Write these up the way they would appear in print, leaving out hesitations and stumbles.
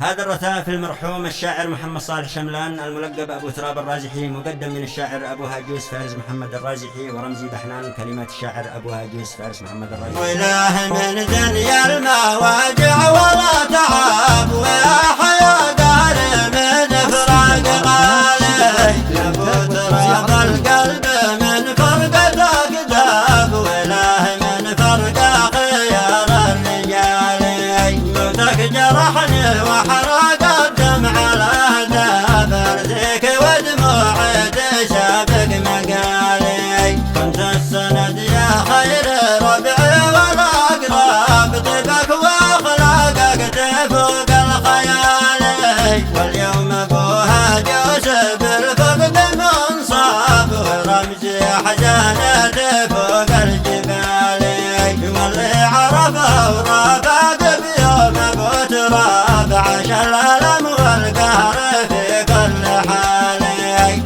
هذا الرثاء في المرحوم الشاعر محمد صالح شملان الملقب أبو تراب الرازحي، مقدم من الشاعر أبو هاجوس فارس محمد الرازحي، ورمزي دحنان كلمات الشاعر أبو هاجوس فارس محمد الرازحي. وإله من دنيا المواجع ولا تعب، ويا حياة دار من فراق غالي، يفوت راض القلب من فرقة أقداب، وإله من فرقة خيار الرجال، موتك جرحني وحرق الدمع على ذاب، ارثك ودموعي تسابق مقالي، كنت السند يا خير ربعي والأقرب، طيبك واخلاقك تفوق الخيال، واليوم ابوها جوسف الفقد منصاب، ورمزي حزانه تفوق الجبال، واللي عرفه ورافق بيوم ابو تراب، عاش الالم والقهر في كل حال،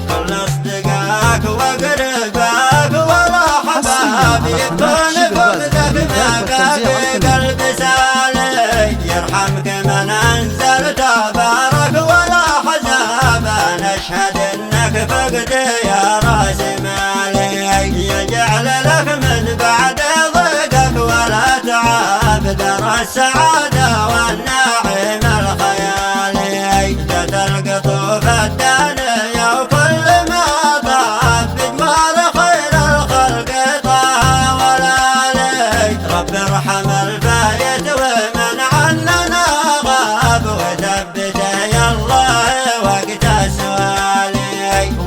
كل اصدقاك وقرباك ولا حباب، يكون فقدك ما في قلب سالي، يرحمك من انزل تبارك ولا حزاب، انا اشهد انك فقدي يا راس مالي، يجعل لك من بعد ضيقك ولا تعب، دار السعادة والنعيم الخيالي، جت القطوف الدانية وكل ما طاب، بجوار خير الخلق طه والالي، رب ارحم الفايت ومن عننا غاب، وثبته يا الله وقت السؤال،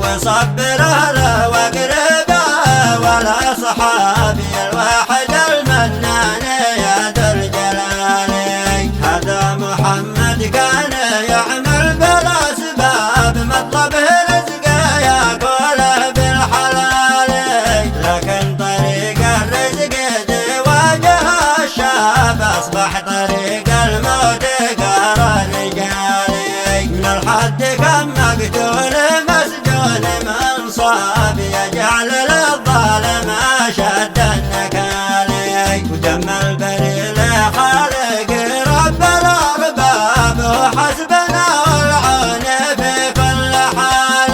وصبر اهله واقربه والاصحاب، الواحد المنان يا ذا الجلال، هذا محمد كان يعمل بالاسباب، مطلبه رزقه ياكله بالحلال، لكن طريق الرزق تواجه الشاب، اصبح طريق الموت قهر الرجال، من الحد كم مقتول مسجون منصاب، يجعل للظالم اشد النكال، ودم البريل خالق رب الارباب، وحسبنا والعون في كل حال،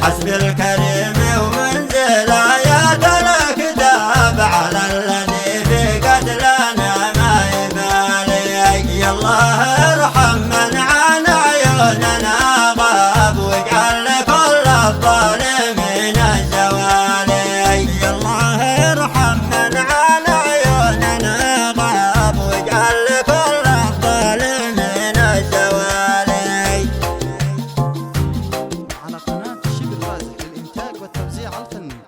حسب الكريم ومنزل ايات الكتاب، على الذي في قتلنا ما يبالي، يا الله ارحم من عن عيوننا غاب، واجعل كل الظالمين الزوال، يا الله ارحم من عن عيوننا غاب، واجعل كل الظالمين الزوال. على قناة الشيخ الرازح للإنتاج والتوزيع الفني.